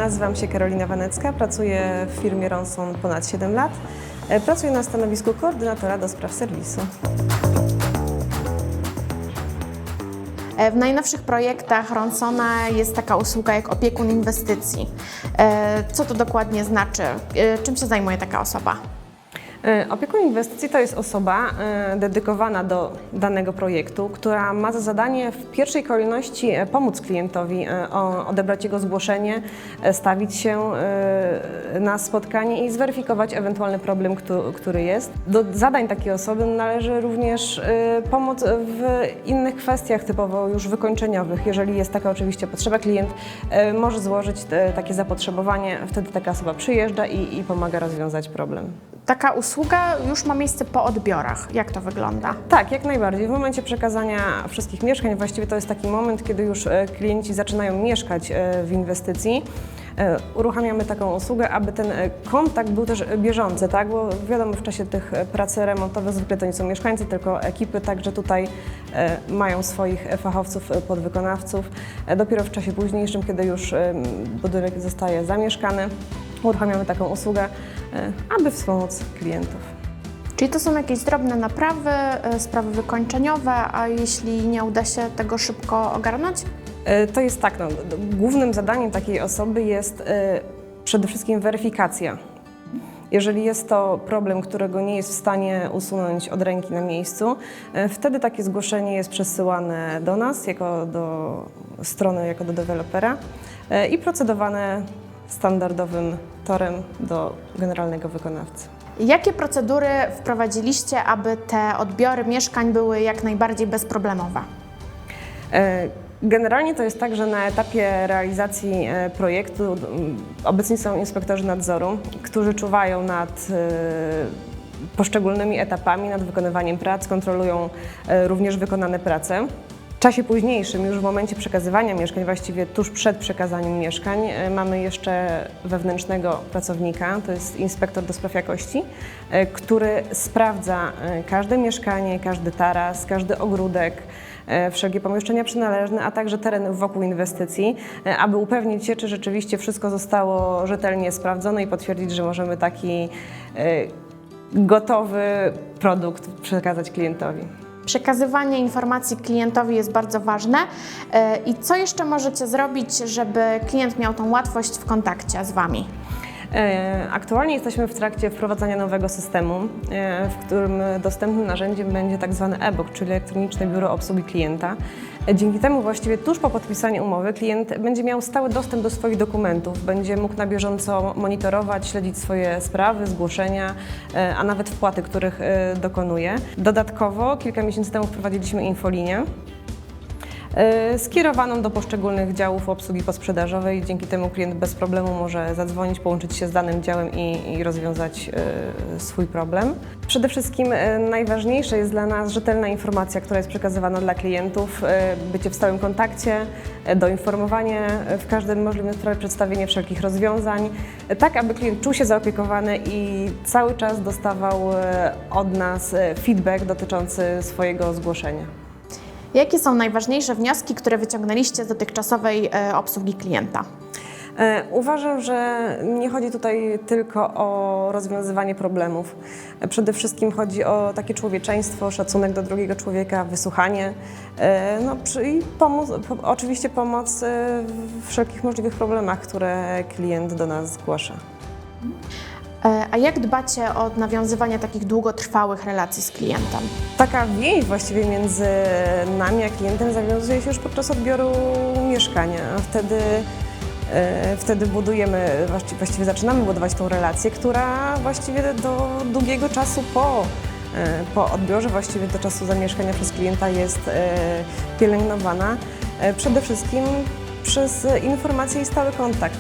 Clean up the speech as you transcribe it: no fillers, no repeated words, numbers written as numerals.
nazywam się Karolina Wanecka, pracuję w firmie Ronson ponad 7 lat. Pracuję na stanowisku koordynatora do spraw serwisu. W najnowszych projektach Ronsona jest taka usługa jak opiekun inwestycji. Co to dokładnie znaczy? Czym się zajmuje taka osoba? Opiekun inwestycji to jest osoba dedykowana do danego projektu, która ma za zadanie w pierwszej kolejności pomóc klientowi odebrać jego zgłoszenie, stawić się na spotkanie i zweryfikować ewentualny problem, który jest. Do zadań takiej osoby należy również pomoc w innych kwestiach typowo już wykończeniowych. Jeżeli jest taka oczywiście potrzeba, klient może złożyć takie zapotrzebowanie, wtedy taka osoba przyjeżdża i pomaga rozwiązać problem. Taka usługa już ma miejsce po odbiorach. Jak to wygląda? Tak, jak najbardziej. W momencie przekazania wszystkich mieszkań, właściwie to jest taki moment, kiedy już klienci zaczynają mieszkać w inwestycji. Uruchamiamy taką usługę, aby ten kontakt był też bieżący, tak? Bo wiadomo, w czasie tych prac remontowych zwykle to nie są mieszkańcy, tylko ekipy, także tutaj mają swoich fachowców, podwykonawców. Dopiero w czasie późniejszym, kiedy już budynek zostaje zamieszkany, uruchamiamy taką usługę, aby wspomóc klientów. Czyli to są jakieś drobne naprawy, sprawy wykończeniowe, a jeśli nie uda się tego szybko ogarnąć? To jest tak, głównym zadaniem takiej osoby jest przede wszystkim weryfikacja. Jeżeli jest to problem, którego nie jest w stanie usunąć od ręki na miejscu, wtedy takie zgłoszenie jest przesyłane do nas, jako do strony, jako do dewelopera i procedowane standardowym torem do generalnego wykonawcy. Jakie procedury wprowadziliście, aby te odbiory mieszkań były jak najbardziej bezproblemowe? Generalnie to jest tak, że na etapie realizacji projektu obecni są inspektorzy nadzoru, którzy czuwają nad poszczególnymi etapami, nad wykonywaniem prac, kontrolują również wykonane prace. W czasie późniejszym, już w momencie przekazywania mieszkań, właściwie tuż przed przekazaniem mieszkań, mamy jeszcze wewnętrznego pracownika, to jest inspektor do spraw jakości, który sprawdza każde mieszkanie, każdy taras, każdy ogródek, wszelkie pomieszczenia przynależne, a także teren wokół inwestycji, aby upewnić się, czy rzeczywiście wszystko zostało rzetelnie sprawdzone i potwierdzić, że możemy taki gotowy produkt przekazać klientowi. Przekazywanie informacji klientowi jest bardzo ważne. I co jeszcze możecie zrobić, żeby klient miał tą łatwość w kontakcie z Wami? Aktualnie jesteśmy w trakcie wprowadzania nowego systemu, w którym dostępnym narzędziem będzie tak zwane e-book, czyli elektroniczne biuro obsługi klienta. Dzięki temu właściwie tuż po podpisaniu umowy klient będzie miał stały dostęp do swoich dokumentów, będzie mógł na bieżąco monitorować, śledzić swoje sprawy, zgłoszenia, a nawet wpłaty, których dokonuje. Dodatkowo kilka miesięcy temu wprowadziliśmy infolinię skierowaną do poszczególnych działów obsługi posprzedażowej. Dzięki temu klient bez problemu może zadzwonić, połączyć się z danym działem i rozwiązać swój problem. Przede wszystkim najważniejsze jest dla nas rzetelna informacja, która jest przekazywana dla klientów, bycie w stałym kontakcie, doinformowanie w każdym możliwym sprawie, przedstawienie wszelkich rozwiązań, tak aby klient czuł się zaopiekowany i cały czas dostawał od nas feedback dotyczący swojego zgłoszenia. Jakie są najważniejsze wnioski, które wyciągnęliście z dotychczasowej obsługi klienta? Uważam, że nie chodzi tutaj tylko o rozwiązywanie problemów. Przede wszystkim chodzi o takie człowieczeństwo, szacunek do drugiego człowieka, wysłuchanie, i oczywiście pomoc w wszelkich możliwych problemach, które klient do nas zgłasza. A jak dbacie o nawiązywanie takich długotrwałych relacji z klientem? Taka więź właściwie między nami a klientem zawiązuje się już podczas odbioru mieszkania. Wtedy budujemy, właściwie zaczynamy budować tą relację, która właściwie do długiego czasu po odbiorze, właściwie do czasu zamieszkania przez klienta jest pielęgnowana. Przede wszystkim przez informacje i stały kontakt.